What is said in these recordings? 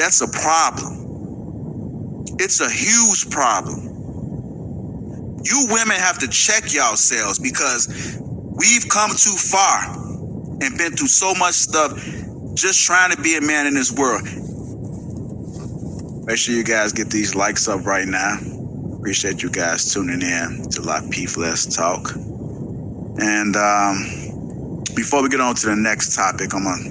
that's a problem. It's a huge problem. You women have to check yourselves because we've come too far and been through so much stuff just trying to be a man in this world. Make sure you guys get these likes up right now. Appreciate you guys tuning in to Lapeef Let's Talk. And before we get on to the next topic, I'm going to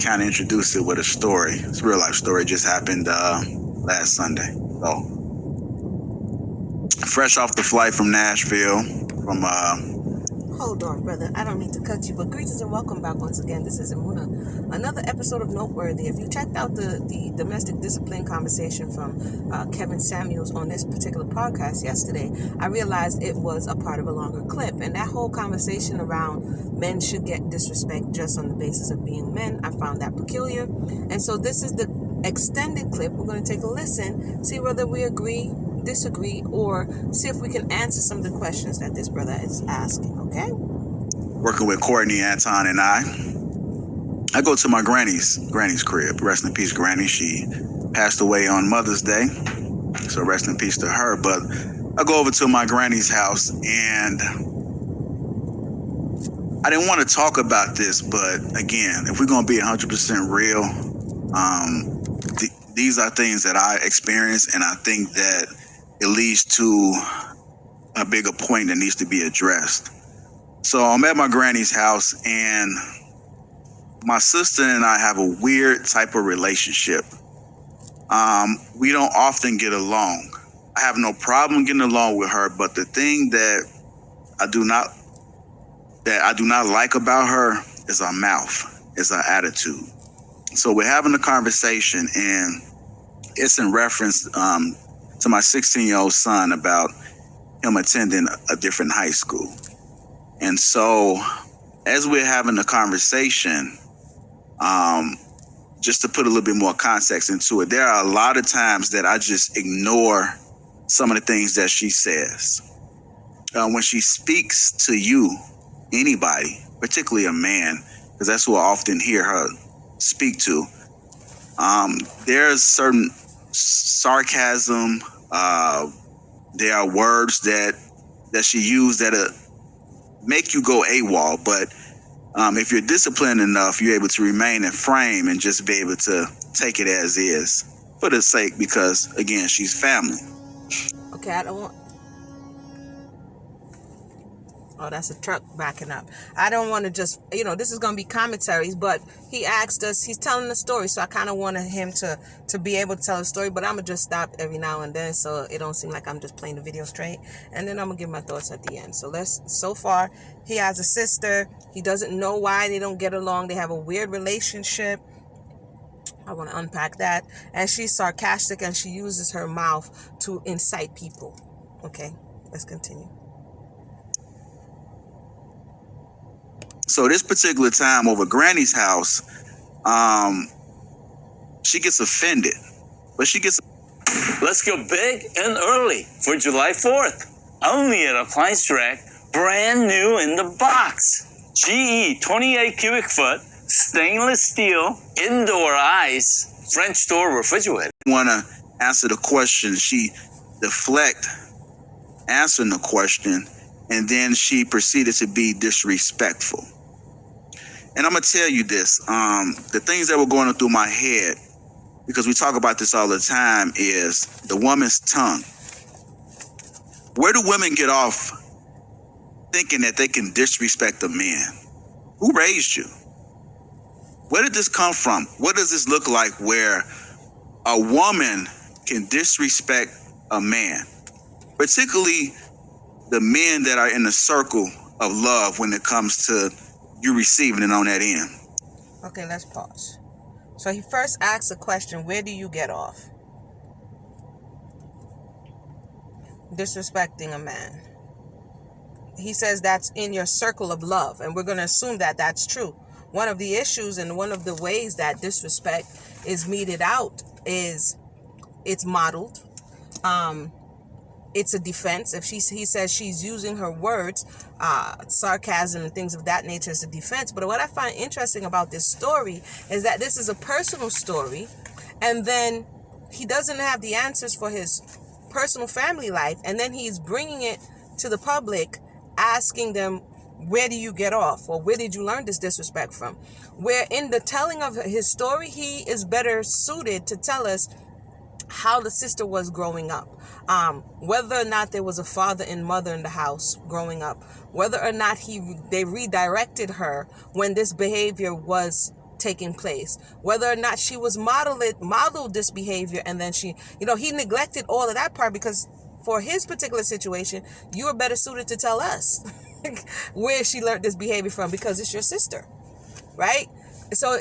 kind of introduce it with a story. It's a real life story. It just happened last Sunday. So, fresh off the flight from Nashville, from Hold on, brother. I don't mean to cut you, but greetings and welcome back once again. This is Amuna. Another episode of Noteworthy. If you checked out the domestic discipline conversation from Kevin Samuels on this particular podcast yesterday, I realized it was a part of a longer clip. And that whole conversation around men should get disrespect just on the basis of being men, I found that peculiar. And so this is the extended clip. We're going to take a listen, see whether we agree, disagree, or see if we can answer some of the questions that this brother is asking, okay? Working with Courtney, Anton, and I go to my granny's crib. Rest in peace, Granny. She passed away on Mother's Day, so rest in peace to her. But I go over to my granny's house, and I didn't want to talk about this, but again, if we're going to be 100% real, these are things that I experienced, and I think that it leads to a bigger point that needs to be addressed. So I'm at my granny's house, and my sister and I have a weird type of relationship. We don't often get along. I have no problem getting along with her, but the thing that I do not like about her is her mouth, is her attitude. So we're having a conversation, and it's in reference to my 16-year-old son about him attending a different high school. And so as we're having a conversation, just to put a little bit more context into it, there are a lot of times that I just ignore some of the things that she says. When she speaks to you, anybody, particularly a man, because that's who I often hear her speak to, there's certain sarcasm, there are words that she used that make you go AWOL, but if you're disciplined enough, you're able to remain in frame and just be able to take it as is for the sake, because again, she's family. Okay, I don't want... Oh, that's a truck backing up. I don't want to just, this is going to be commentaries, but he asked us, he's telling the story, so I kind of wanted him to be able to tell a story, but I'm going to just stop every now and then so it don't seem like I'm just playing the video straight, and then I'm going to give my thoughts at the end. So far, he has a sister. He doesn't know why they don't get along. They have a weird relationship. I want to unpack that. And she's sarcastic, and she uses her mouth to incite people. Okay, let's continue. So this particular time over Granny's house, she gets offended, but she gets... Let's go big and early for July 4th. Only at Appliance Direct, brand new in the box. GE 28 cubic foot, stainless steel, indoor ice, French door refrigerator. Want to answer the question, she deflect answering the question, and then she proceeded to be disrespectful. And I'm going to tell you this, the things that were going through my head, because we talk about this all the time, is the woman's tongue. Where do women get off thinking that they can disrespect a man? Who raised you? Where did this come from? What does this look like where a woman can disrespect a man? Particularly the men that are in the circle of love when it comes to you receiving it on that end. Okay, let's pause. So he first asks a question, where do you get off? Disrespecting a man. He says that's in your circle of love, and we're going to assume that that's true. One of the issues and one of the ways that disrespect is meted out is it's modeled. It's a defense. If he says she's using her words, sarcasm and things of that nature is a defense. But what I find interesting about this story is that this is a personal story, And then he doesn't have the answers for his personal family life, and then he's bringing it to the public, asking them, where do you get off, or where did you learn this disrespect from? Where in the telling of his story, he is better suited to tell us how the sister was growing up, whether or not there was a father and mother in the house growing up, whether or not they redirected her when this behavior was taking place, whether or not she was modeled this behavior, and then he neglected all of that part, because for his particular situation, you are better suited to tell us where she learned this behavior from, because it's your sister, right? So,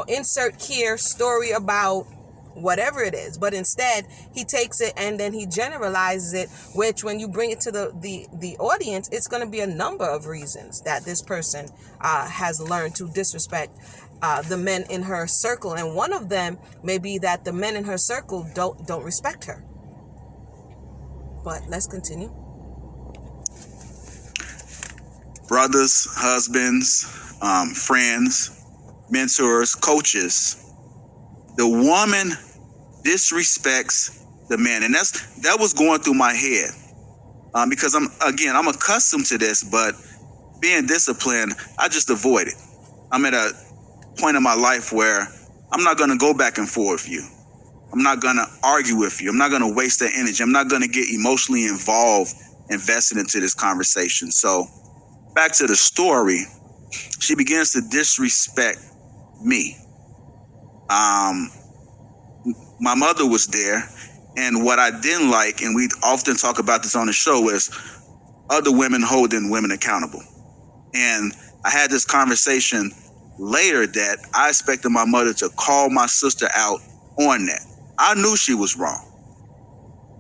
insert here story about whatever it is, but instead he takes it and then he generalizes it, which when you bring it to the audience, it's going to be a number of reasons that this person has learned to disrespect the men in her circle, and one of them may be that the men in her circle don't respect her. But let's continue. Brothers, husbands, friends, mentors, coaches. The woman disrespects the man, and that was going through my head, because I'm accustomed to this, but being disciplined, I just avoid it. I'm at a point in my life where I'm not going to go back and forth with you. I'm not going to argue with you. I'm not going to waste that energy. I'm not going to get emotionally invested into this conversation. So back to the story, she begins to disrespect me. My mother was there, and what I didn't like, and we often talk about this on the show, is other women holding women accountable. And I had this conversation later that I expected my mother to call my sister out on that. I knew she was wrong.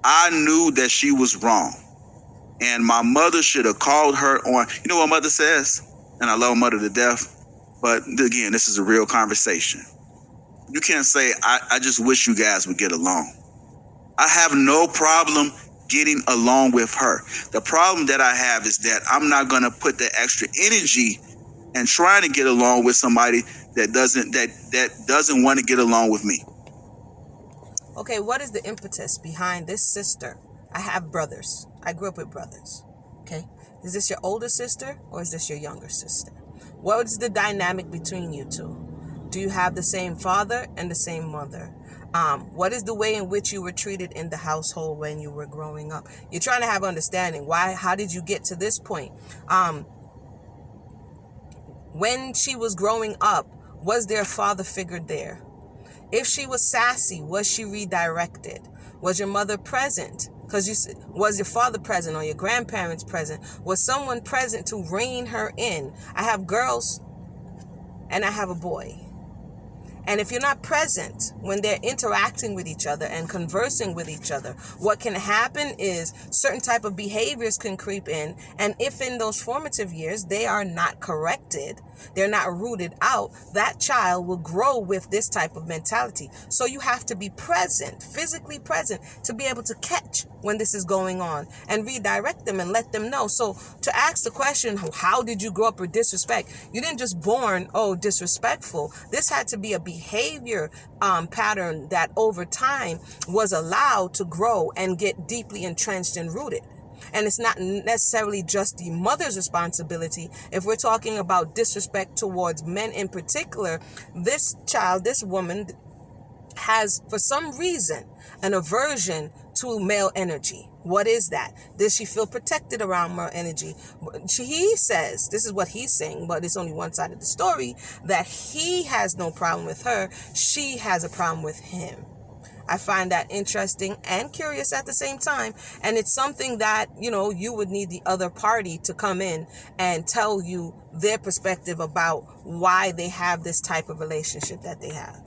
I knew that she was wrong. And my mother should have called her on. You know what mother says? And I love mother to death. But again, this is a real conversation. You can't say, I just wish you guys would get along. I have no problem getting along with her. The problem that I have is that I'm not going to put the extra energy and trying to get along with somebody that doesn't want to get along with me. Okay, what is the impetus behind this sister? I have brothers. I grew up with brothers. Okay, is this your older sister or is this your younger sister? What is the dynamic between you two? Do you have the same father and the same mother? What is the way in which you were treated in the household when you were growing up? You're trying to have understanding. How did you get to this point? When she was growing up, was there a father figure there? If she was sassy, was she redirected? Was your mother present? Was your father present or your grandparents present? Was someone present to rein her in? I have girls and I have a boy. And if you're not present when they're interacting with each other and conversing with each other, what can happen is certain type of behaviors can creep in. And if in those formative years they are not corrected, they're not rooted out, that child will grow with this type of mentality. So you have to be present, physically present, to be able to catch when this is going on and redirect them and let them know. So to ask the question, how did you grow up with disrespect? You didn't just born, disrespectful. This had to be a behavior pattern that over time was allowed to grow and get deeply entrenched and rooted. And it's not necessarily just the mother's responsibility. If we're talking about disrespect towards men in particular, this child, this woman has, for some reason, an aversion to male energy. What is that? Does she feel protected around male energy? He says, this is what he's saying, but it's only one side of the story, that he has no problem with her. She has a problem with him. I find that interesting and curious at the same time. And it's something that, you would need the other party to come in and tell you their perspective about why they have this type of relationship that they have.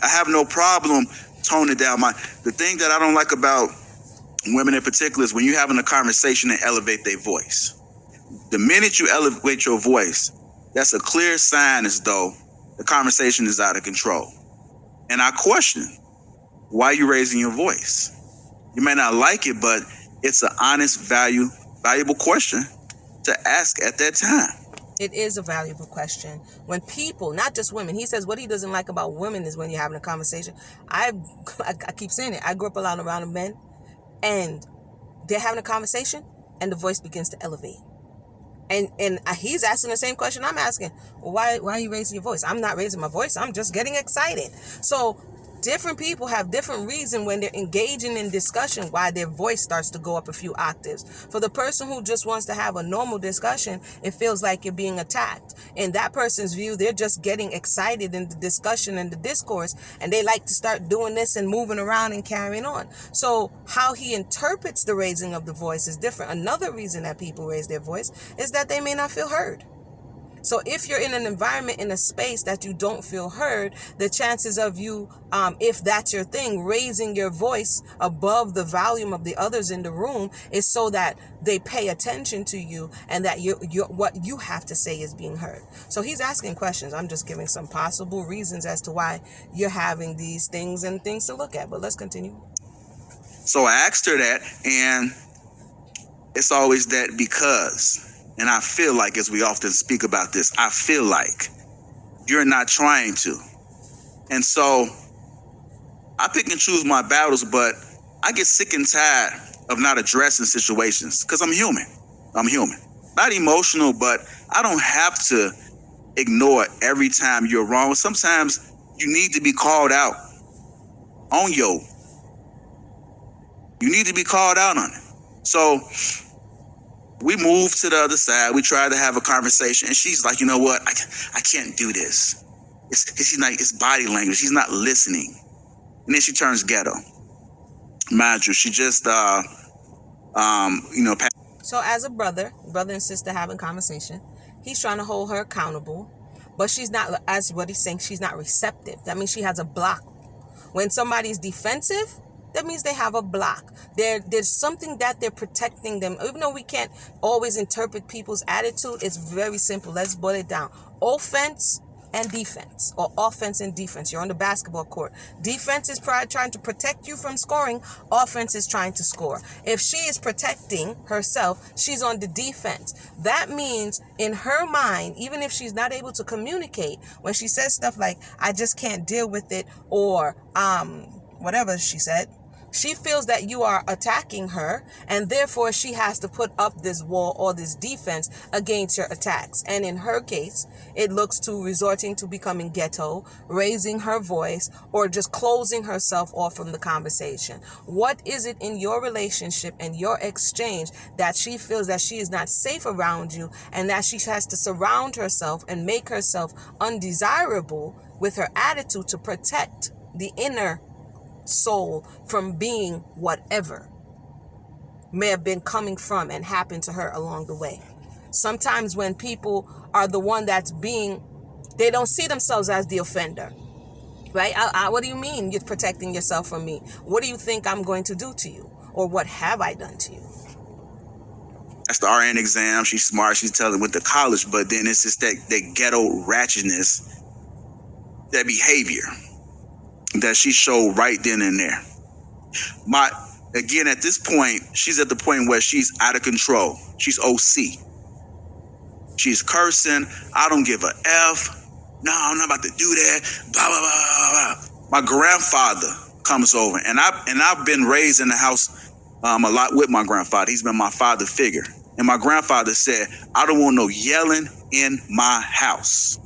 I have no problem toning down the thing that I don't like about women in particular is when you're having a conversation and elevate their voice. The minute you elevate your voice, that's a clear sign as though the conversation is out of control. And I question, why are you raising your voice? You may not like it, but it's an honest, valuable question to ask at that time. It is a valuable question. When people, not just women, he says what he doesn't like about women is when you're having a conversation. I keep saying it. I grew up a lot around men, and they're having a conversation, and the voice begins to elevate. And he's asking the same question I'm asking. Well, why are you raising your voice? I'm not raising my voice. I'm just getting excited. So different people have different reason when they're engaging in discussion why their voice starts to go up a few octaves. For the person who just wants to have a normal discussion, it feels like you're being attacked. In that person's view, they're just getting excited in the discussion and the discourse, and they like to start doing this and moving around and carrying on. So how he interprets the raising of the voice is different. Another reason that people raise their voice is that they may not feel heard. So if you're in an environment, in a space that you don't feel heard, the chances of you, if that's your thing, raising your voice above the volume of the others in the room is so that they pay attention to you and that what you have to say is being heard. So he's asking questions. I'm just giving some possible reasons as to why you're having these things and things to look at. But let's continue. So I asked her that, and it's always that because. And I feel like, as we often speak about this, I feel like you're not trying to. And so I pick and choose my battles, but I get sick and tired of not addressing situations because I'm human. I'm human. Not emotional, but I don't have to ignore every time you're wrong. Sometimes you need to be called out on you need to be called out on it. So we moved to the other side. We tried to have a conversation, and she's like, you know what? I can't do this. It's body language. He's not listening. And then she turns ghetto. Mind you, she just, So as a brother and sister having conversation, he's trying to hold her accountable, but she's not, as what he's saying, she's not receptive. That means she has a block. When somebody's defensive, that means they have a block. There's something that they're protecting them. Even though we can't always interpret people's attitude, it's very simple. Let's boil it down. Offense and defense, or offense and defense. You're on the basketball court. Defense is trying to protect you from scoring. Offense is trying to score. If she is protecting herself, she's on the defense. That means in her mind, even if she's not able to communicate, when she says stuff like, I just can't deal with it, or whatever she said, she feels that you are attacking her, and therefore she has to put up this wall or this defense against your attacks. And in her case, it looks to resorting to becoming ghetto, raising her voice, or just closing herself off from the conversation. What is it in your relationship and your exchange that she feels that she is not safe around you, and that she has to surround herself and make herself undesirable with her attitude to protect the inner soul from being whatever may have been coming from and happened to her along the way? Sometimes when people are the one that's they don't see themselves as the offender, right? What do you mean you're protecting yourself from me? What do you think I'm going to do to you? Or what have I done to you? That's the RN exam. She's smart. She's telling went to college, but then it's just that ghetto ratchetness, that behavior that she showed right then and there. Again, at this point, she's at the point where she's out of control. She's OC. She's cursing. I don't give a F. No, I'm not about to do that. Blah, blah, blah, blah. My grandfather comes over, and I've been raised in the house a lot with my grandfather. He's been my father figure. And my grandfather said, I don't want no yelling in my house.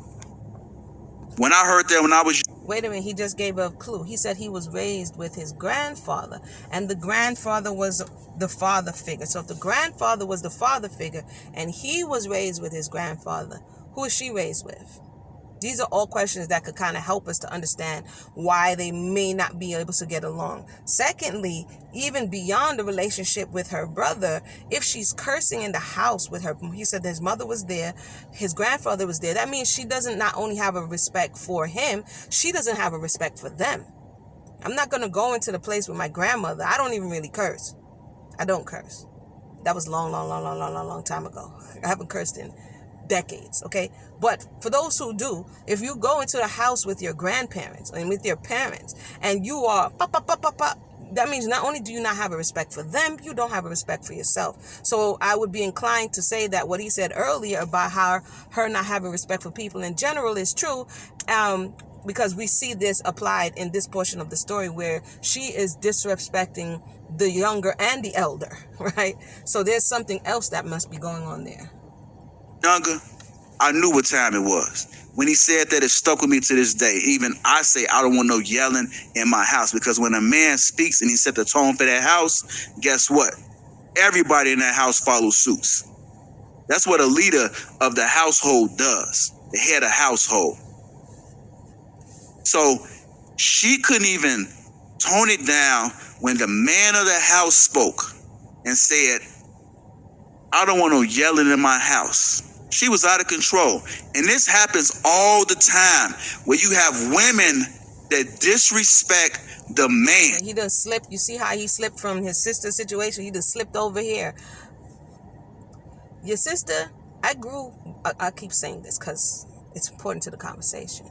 When I heard that when I was... Wait a minute, he just gave a clue. He said he was raised with his grandfather, and the grandfather was the father figure. So if the grandfather was the father figure and he was raised with his grandfather, who is she raised with? These are all questions that could kind of help us to understand why they may not be able to get along. Secondly, even beyond the relationship with her brother, if she's cursing in the house with her, he said his mother was there, his grandfather was there. That means she doesn't not only have a respect for him, she doesn't have a respect for them. I'm not going to go into the place with my grandmother. I don't even really curse. I don't curse. That was long time ago. I haven't cursed in decades, okay? But for those who do, if you go into the house with your grandparents and with your parents, and you are that means not only do you not have a respect for them, you don't have a respect for yourself. So I would be inclined to say that what he said earlier about how her not having respect for people in general is true, because we see this applied in this portion of the story where she is disrespecting the younger and the elder, right? So there's something else that must be going on there. Younger, I knew what time it was. When he said that, it stuck with me to this day. Even I say I don't want no yelling in my house, because when a man speaks and he set the tone for that house, guess what? Everybody in that house follows suits. That's what a leader of the household does, the head of household. So she couldn't even tone it down when the man of the house spoke and said, I don't want no yelling in my house. She was out of control. And this happens all the time, where you have women that disrespect the man. He done slipped. You see how he slipped from his sister's situation? He just slipped over here. Your sister, I keep saying this because it's important to the conversation.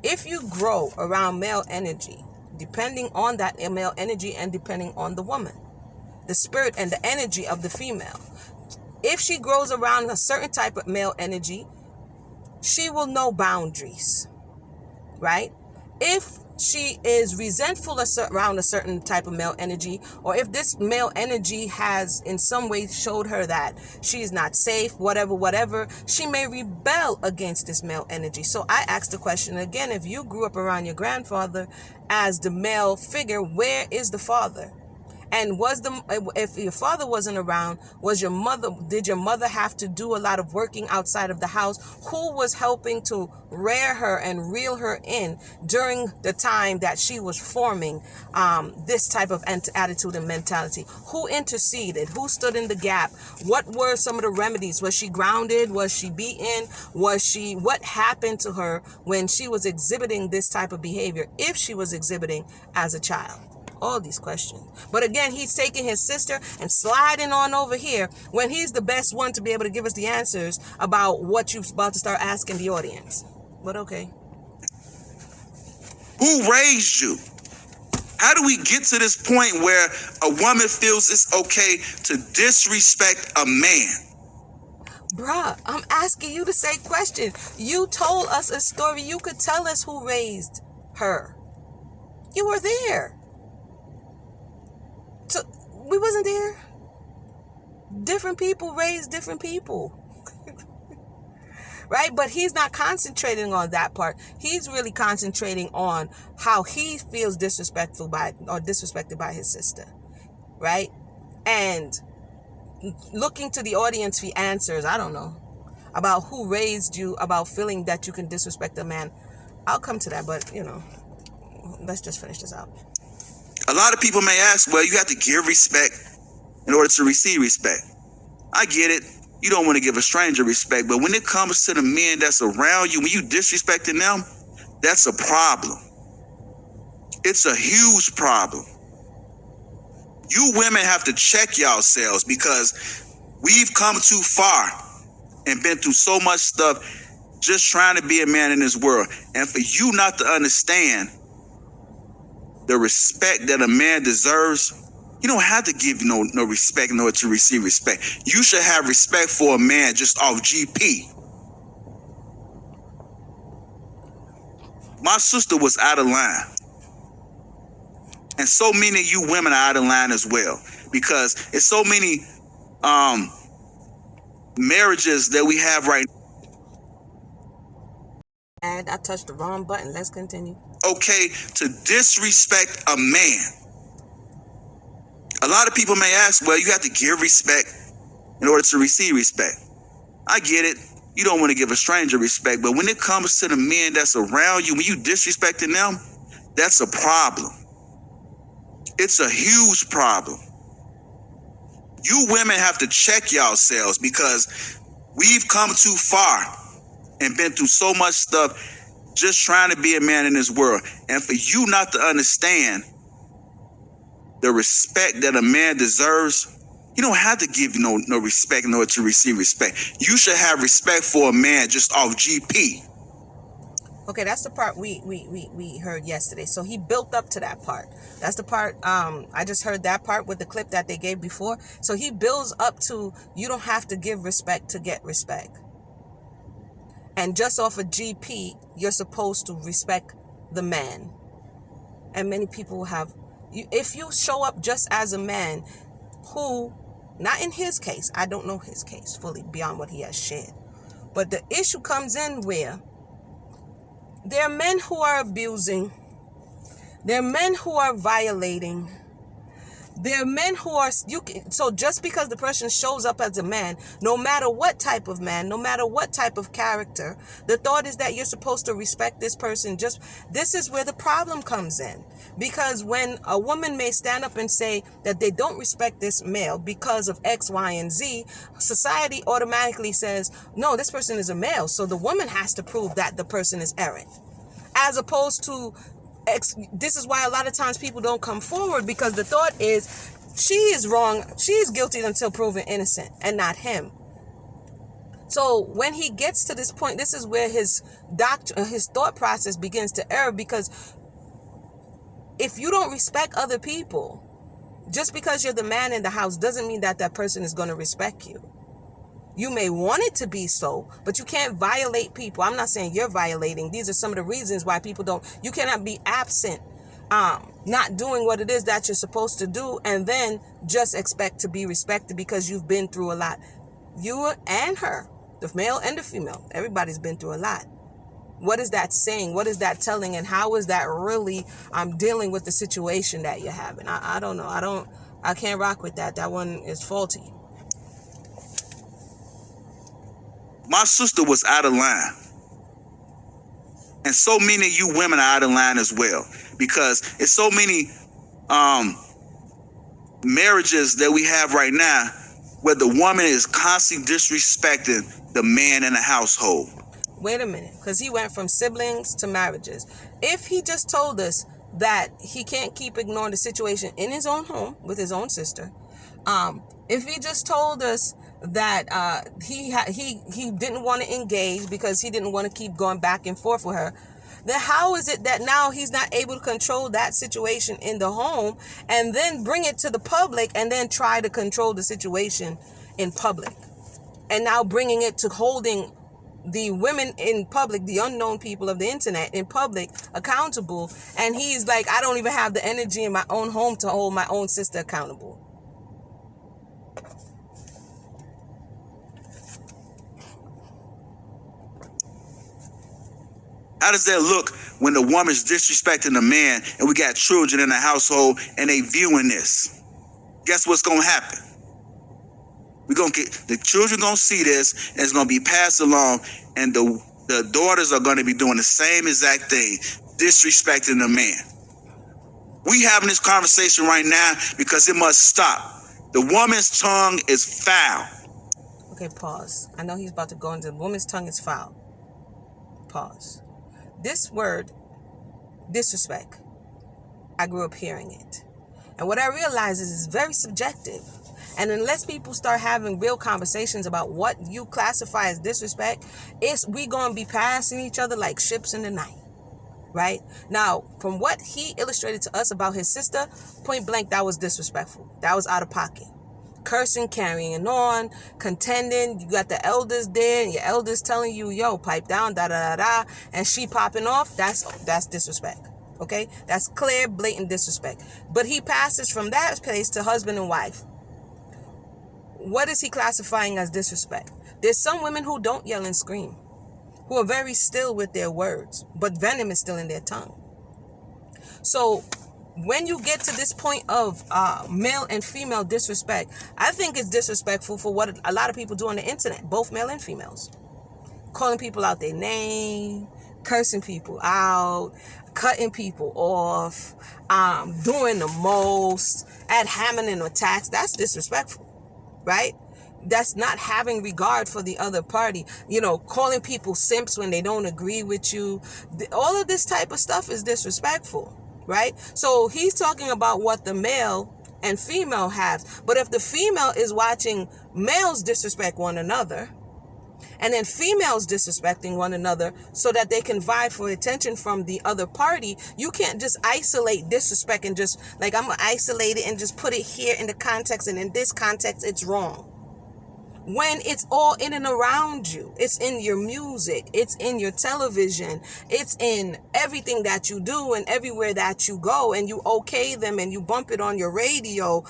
If you grow around male energy, depending on that male energy and depending on the woman, the spirit and the energy of the female, if she grows around a certain type of male energy, she will know boundaries, right? If she is resentful around a certain type of male energy, or if this male energy has in some way showed her that she is not safe, whatever, she may rebel against this male energy. So I asked the question again, if you grew up around your grandfather as the male figure, where is the father? And if your father wasn't around, did your mother have to do a lot of working outside of the house? Who was helping to rear her and reel her in during the time that she was forming this type of attitude and mentality? Who interceded? Who stood in the gap? What were some of the remedies? Was she grounded? Was she beaten? What happened to her when she was exhibiting this type of behavior, if she was exhibiting as a child? All these questions. But again, he's taking his sister and sliding on over here when he's the best one to be able to give us the answers about what you're about to start asking the audience. But okay. Who raised you? How do we get to this point where a woman feels it's okay to disrespect a man? Bruh, I'm asking you the same question. You told us a story. You could tell us who raised her. You were there. So we wasn't there. Different people raise different people. Right? But he's not concentrating on that part. He's really concentrating on how he feels disrespected by his sister. Right? And looking to the audience for answers, I don't know, about who raised you, about feeling that you can disrespect a man. I'll come to that, but let's just finish this out. A lot of people may ask, well, you have to give respect in order to receive respect. I get it. You don't want to give a stranger respect, but when it comes to the men that's around you, when you disrespecting them, that's a problem. It's a huge problem. You women have to check yourselves, because we've come too far and been through so much stuff just trying to be a man in this world. And for you not to understand the respect that a man deserves, you don't have to give no respect in order to receive respect. You should have respect for a man just off GP. My sister was out of line. And so many of you women are out of line as well, because it's so many marriages that we have right now. And I touched the wrong button. Let's continue. Okay to disrespect a man. A lot of people may ask, well, you have to give respect in order to receive respect. I get it. You don't want to give a stranger respect, but when it comes to the men that's around you, when you disrespecting them, that's a problem. It's a huge problem. You women have to check yourselves, because we've come too far and been through so much stuff just trying to be a man in this world. And for you not to understand the respect that a man deserves, you don't have to give no respect in order to receive respect. You should have respect for a man just off GP. Okay, that's the part we heard yesterday. So he built up to that part. That's the part, I just heard that part with the clip that they gave before. So he builds up to, you don't have to give respect to get respect. And just off a GP, you're supposed to respect the man. And many people have, if you show up just as a man who, not in his case, I don't know his case fully beyond what he has shared. But the issue comes in where there are men who are abusing. There are men who are violating. There are men who are, so just because the person shows up as a man, no matter what type of man, no matter what type of character, the thought is that you're supposed to respect this person. This is where the problem comes in. Because when a woman may stand up and say that they don't respect this male because of X, Y, and Z, society automatically says, no, this person is a male. So the woman has to prove that the person is errant. As opposed to, this is why a lot of times people don't come forward, because the thought is she is wrong, she is guilty until proven innocent, and not him. So when he gets to this point, this is where his thought process begins to err, because if you don't respect other people, just because you're the man in the house doesn't mean that that person is going to respect you. You may want it to be so, but you can't violate people. I'm not saying you're violating. These are some of the reasons why people don't. You cannot be absent, not doing what it is that you're supposed to do, and then just expect to be respected because you've been through a lot. You and her, the male and the female, everybody's been through a lot. What is that saying? What is that telling? And how is that really dealing with the situation that you're having? I don't know. I can't rock with that. That one is faulty. My sister was out of line. And so many of you women are out of line as well. Because it's so many marriages that we have right now where the woman is constantly disrespecting the man in the household. Wait a minute, because he went from siblings to marriages. If he just told us that he can't keep ignoring the situation in his own home with his own sister, if he just told us that he didn't want to engage because he didn't want to keep going back and forth with her, then how is it that now he's not able to control that situation in the home and then bring it to the public and then try to control the situation in public? And now bringing it to holding the women in public, the unknown people of the internet in public, accountable. And he's like, I don't even have the energy in my own home to hold my own sister accountable. How does that look when the woman's disrespecting the man and we got children in the household and they viewing this? Guess what's going to happen? We're going to get, the children going to see this, and it's going to be passed along, and the daughters are going to be doing the same exact thing, disrespecting the man. We having this conversation right now because it must stop. The woman's tongue is foul. Okay, pause. I know he's about to go into the woman's tongue is foul. Pause. This word, disrespect, I grew up hearing it. And what I realize is it's very subjective. And unless people start having real conversations about what you classify as disrespect, we going to be passing each other like ships in the night. Right? Now, from what he illustrated to us about his sister, point blank, that was disrespectful. That was out of pocket. Cursing, carrying on, contending. You got the elders there, and your elders telling you, yo, pipe down, da-da-da-da, and she popping off. That's disrespect. Okay? That's clear, blatant disrespect. But he passes from that place to husband and wife. What is he classifying as disrespect? There's some women who don't yell and scream, who are very still with their words, but venom is still in their tongue. So when you get to this point of male and female disrespect, I think it's disrespectful for what a lot of people do on the internet, both male and females. Calling people out their name, cursing people out, cutting people off, doing the most, ad hominem attacks. That's disrespectful, right? That's not having regard for the other party. You know, calling people simps when they don't agree with you. All of this type of stuff is disrespectful, right? So he's talking about what the male and female have. But if the female is watching males disrespect one another, And then females disrespecting one another so that they can vie for attention from the other party. You can't just isolate disrespect and just like, I'm going to isolate it and just put it here in the context, and in this context it's wrong. When it's all in and around you, it's in your music, it's in your television, it's in everything that you do and everywhere that you go, and you okay them and you bump it on your radio,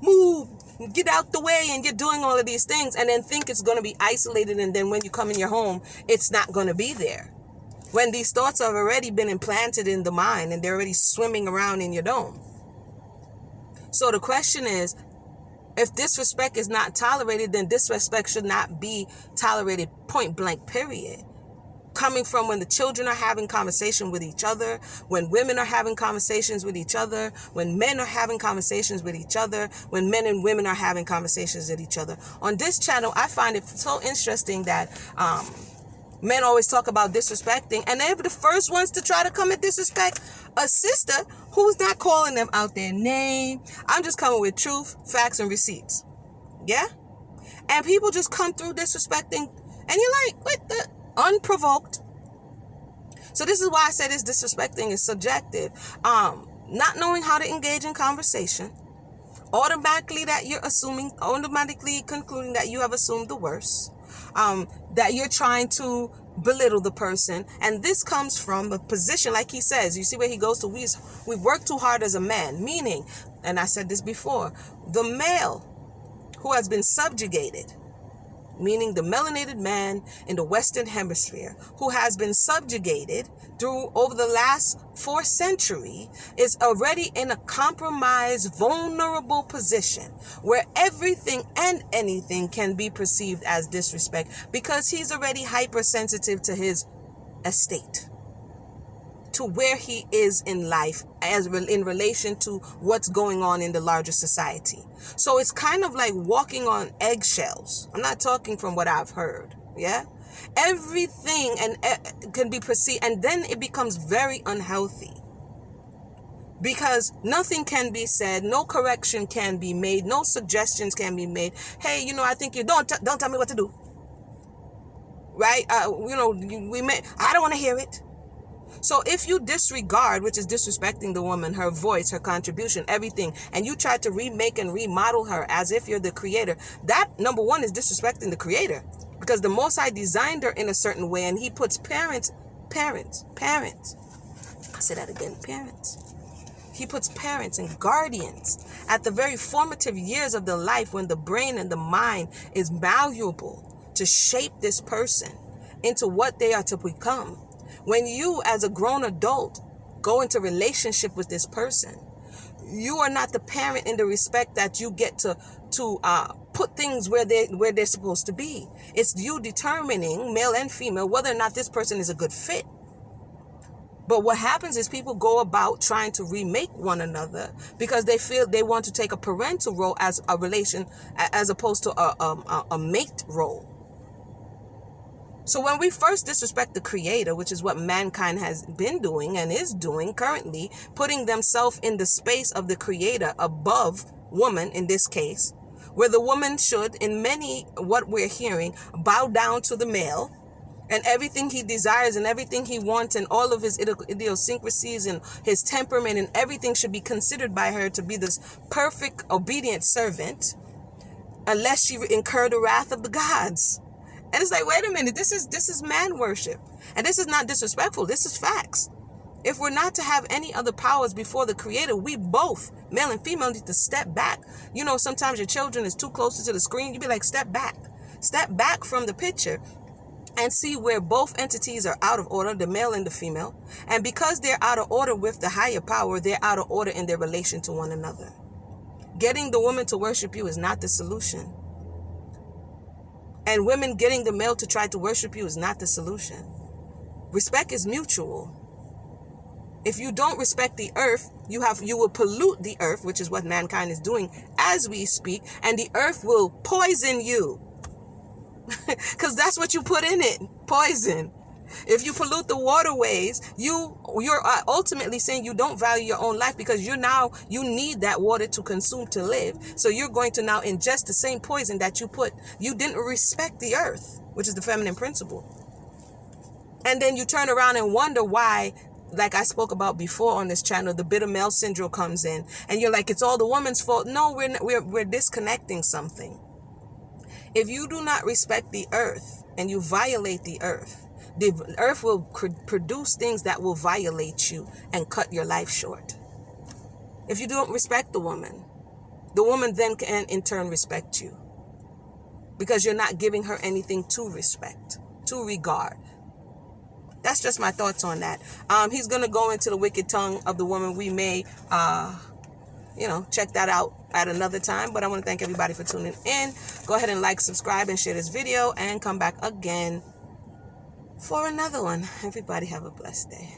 move, get out the way, and you're doing all of these things and then think it's going to be isolated, and then when you come in your home, it's not going to be there. When these thoughts have already been implanted in the mind and they're already swimming around in your dome. So the question is, if disrespect is not tolerated, then disrespect should not be tolerated, point blank, period. Coming from when the children are having conversation with each other, when women are having conversations with each other, when men are having conversations with each other, when men and women are having conversations with each other. On this channel, I find it so interesting that men always talk about disrespecting, and they're the first ones to try to come and disrespect a sister who's not calling them out their name. I'm just coming with truth, facts, and receipts. Yeah? And people just come through disrespecting, and you're like, what the? Unprovoked. So this is why I say this disrespecting is subjective. Not knowing how to engage in conversation, automatically concluding that you have assumed the worst, that you're trying to belittle the person. And this comes from a position, like he says, you see where he goes to, we work too hard as a man, meaning, and I said this before, the male who has been subjugated, meaning the melanated man in the Western Hemisphere, who has been subjugated over the last 4 centuries, is already in a compromised, vulnerable position where everything and anything can be perceived as disrespect, because he's already hypersensitive to his estate, to where he is in life in relation to what's going on in the larger society. So it's kind of like walking on eggshells. I'm not talking from what I've heard. Yeah. Everything can be perceived, and then it becomes very unhealthy, because nothing can be said, no correction can be made, no suggestions can be made. Hey, I think you don't tell me what to do. Right? I don't want to hear it. So if you disregard, which is disrespecting the woman, her voice, her contribution, everything, and you try to remake and remodel her as if you're the creator, that, number one, is disrespecting the creator, because the Most High designed her in a certain way, and he puts parents, I say that again, parents. He puts parents and guardians at the very formative years of the life, when the brain and the mind is malleable to shape this person into what they are to become. When you, as a grown adult, go into relationship with this person, you are not the parent in the respect that you get to put things where they're supposed to be. It's you determining, male and female, whether or not this person is a good fit. But what happens is people go about trying to remake one another because they feel they want to take a parental role as a relation, as opposed to a mate role. So when we first disrespect the creator, which is what mankind has been doing and is doing currently, putting themselves in the space of the creator above woman in this case, where the woman should, in many, what we're hearing, bow down to the male, and everything he desires and everything he wants and all of his idiosyncrasies and his temperament and everything should be considered by her to be this perfect, obedient servant, unless she incur the wrath of the gods. And it's like, wait a minute, this is man worship. And this is not disrespectful. This is facts. If we're not to have any other powers before the creator, we both, male and female, need to step back. Sometimes your children is too close to the screen. You be like, step back. Step back from the picture and see where both entities are out of order, the male and the female. And because they're out of order with the higher power, they're out of order in their relation to one another. Getting the woman to worship you is not the solution. And women getting the male to try to worship you is not the solution. Respect is mutual. If you don't respect the earth, you will pollute the earth, which is what mankind is doing as we speak, and the earth will poison you. Because that's what you put in it, poison. If you pollute the waterways, you're ultimately saying you don't value your own life, because you need that water to consume to live. So you're going to now ingest the same poison that you didn't respect the earth. which is the feminine principle. And then you turn around and wonder why, like I spoke about before on this channel, the bitter male syndrome comes in, and you're like, it's all the woman's fault. No, we're disconnecting something. If you do not respect the earth and you violate the earth will produce things that will violate you and cut your life short. If you don't respect the woman then can in turn respect you, because you're not giving her anything to respect, to regard. That's just my thoughts on that. He's going to go into the wicked tongue of the woman. We may, check that out at another time. But I want to thank everybody for tuning in. Go ahead and like, subscribe, and share this video. And come back again for another one. Everybody have a blessed day.